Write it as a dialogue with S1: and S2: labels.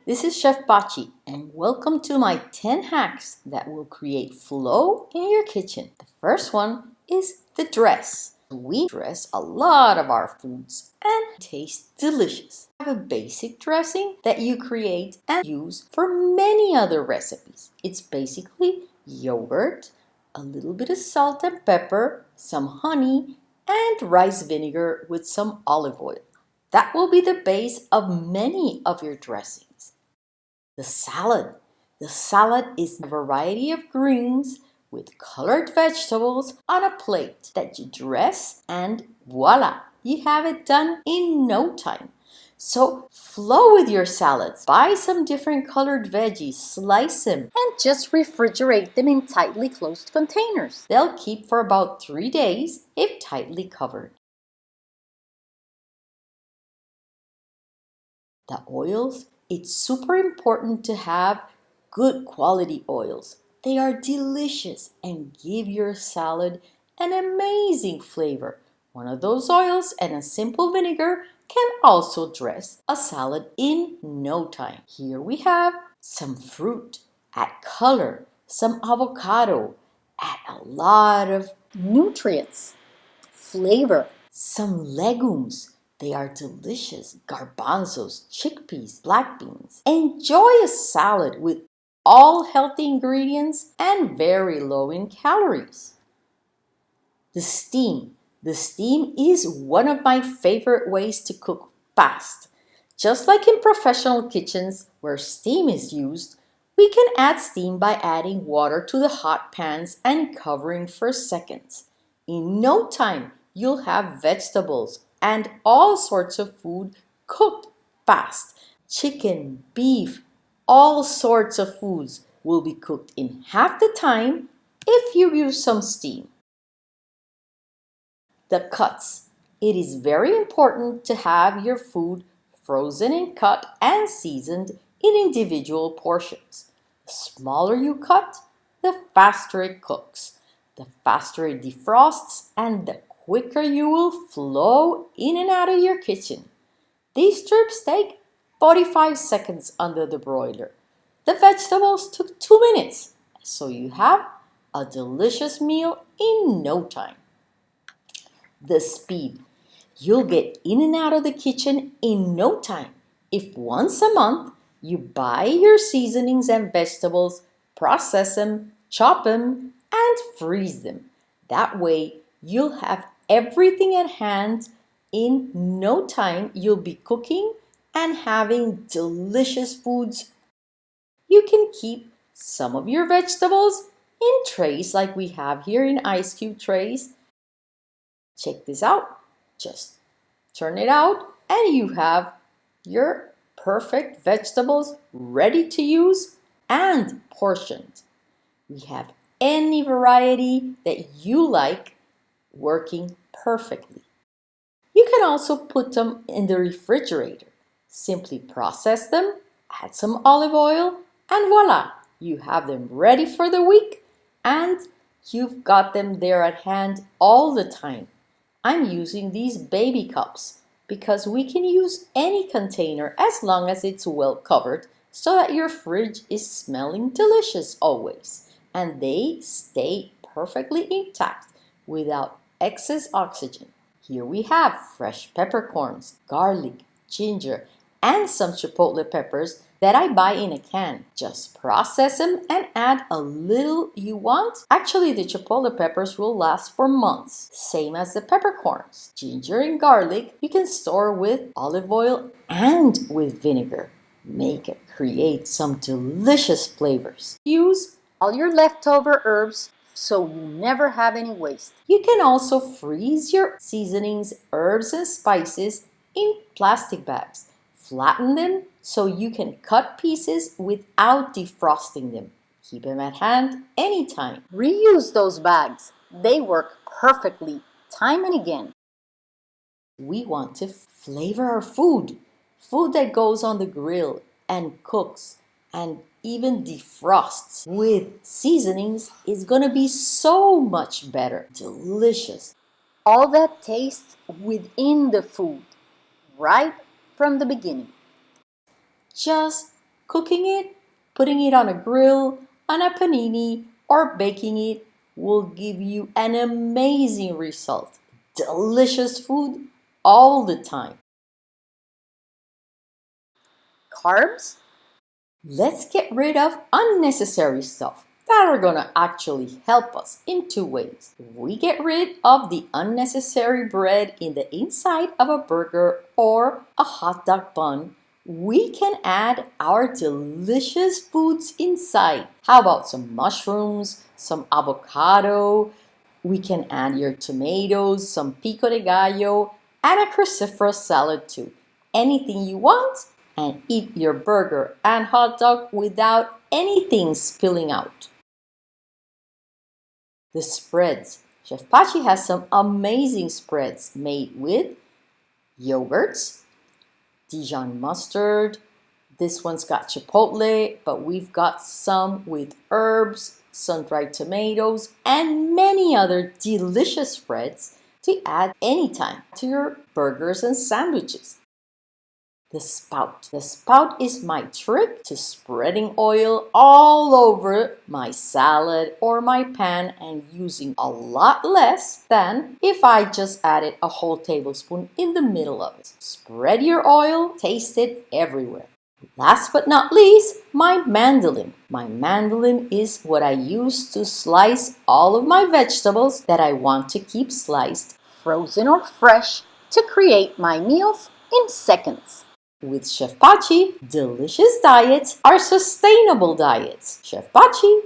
S1: This is Chef Pachi, and welcome to my 10 hacks that will create flow in your kitchen. The first one is the dress. We dress a lot of our foods and taste delicious. I have a basic dressing that you create and use for many other recipes. It's basically yogurt, a little bit of salt and pepper, some honey, and rice vinegar with some olive oil. That will be the base of many of your dressings. The salad. The salad is a variety of greens with colored vegetables on a plate that you dress, and voila, you have it done in no time. So flow with your salads. Buy some different colored veggies, slice them, and just refrigerate them in tightly closed containers. They'll keep for about 3 days if tightly covered. The oils, it's super important to have good quality oils. They are delicious and give your salad an amazing flavor. One of those oils and a simple vinegar can also dress a salad in no time. Here we have some fruit, add color, some avocado, add a lot of nutrients, flavor, some legumes. They are delicious. Garbanzos, chickpeas, black beans. Enjoy a salad with all healthy ingredients and very low in calories. The steam. The steam is one of my favorite ways to cook fast. Just like in professional kitchens where steam is used, we can add steam by adding water to the hot pans and covering for seconds. In no time, you'll have vegetables and all sorts of food cooked fast. Chicken, beef, all sorts of foods will be cooked in half the time if you use some steam. The cuts. It is very important to have your food frozen and cut and seasoned in individual portions. The smaller you cut, the faster it cooks, the faster it defrosts, and the quicker you will flow in and out of your kitchen. These strips take 45 seconds under the broiler. The vegetables took 2 minutes, so you have a delicious meal in no time. The speed. You'll get in and out of the kitchen in no time. If once a month you buy your seasonings and vegetables, process them, chop them, and freeze them. That way you'll have everything at hand in no time. You'll be cooking and having delicious foods. You can keep some of your vegetables in trays like we have here in ice cube trays. Check this out. Just turn it out and you have your perfect vegetables ready to use and portioned. We have any variety that you like working perfectly. You can also put them in the refrigerator. Simply process them, add some olive oil, and voila, you have them ready for the week and you've got them there at hand all the time. I'm using these baby cups because we can use any container as long as it's well covered so that your fridge is smelling delicious always and they stay perfectly intact without excess oxygen. Here we have fresh peppercorns, garlic, ginger, and some chipotle peppers that I buy in a can. Just process them and add a little you want. Actually, the chipotle peppers will last for months. Same as the peppercorns. Ginger and garlic you can store with olive oil and with vinegar. Create some delicious flavors. Use all your leftover herbs so you never have any waste. You can also freeze your seasonings, herbs, and spices in plastic bags. Flatten them so you can cut pieces without defrosting them. Keep them at hand anytime. Reuse those bags. They work perfectly time and again. We want to flavor our food. Food that goes on the grill and cooks and even defrosts with seasonings is going to be so much better. Delicious. All that tastes within the food, right from the beginning. Just Cooking it, putting it on a grill, on a panini, or baking it will give you an amazing result. Delicious food all the time. Carbs? Let's get rid of unnecessary stuff that are gonna actually help us in two ways. We get rid of the unnecessary bread in the inside of a burger or a hot dog bun. We can add our delicious foods inside. How about some mushrooms, some avocado? We can add your tomatoes, some pico de gallo, and a cruciferous salad too. Anything you want, and eat your burger and hot dog without anything spilling out. The spreads. Chef Pachi has some amazing spreads made with yogurts, Dijon mustard. This one's got chipotle, but we've got some with herbs, sun-dried tomatoes, and many other delicious spreads to add anytime to your burgers and sandwiches. The spout. The spout is my trick to spreading oil all over my salad or my pan and using a lot less than if I just added a whole tablespoon in the middle of it. Spread your oil, taste it everywhere. Last but not least, my mandoline. My mandoline is what I use to slice all of my vegetables that I want to keep sliced, frozen or fresh, to create my meals in seconds. With Chef Pachi, delicious diets are sustainable diets. Chef Pachi.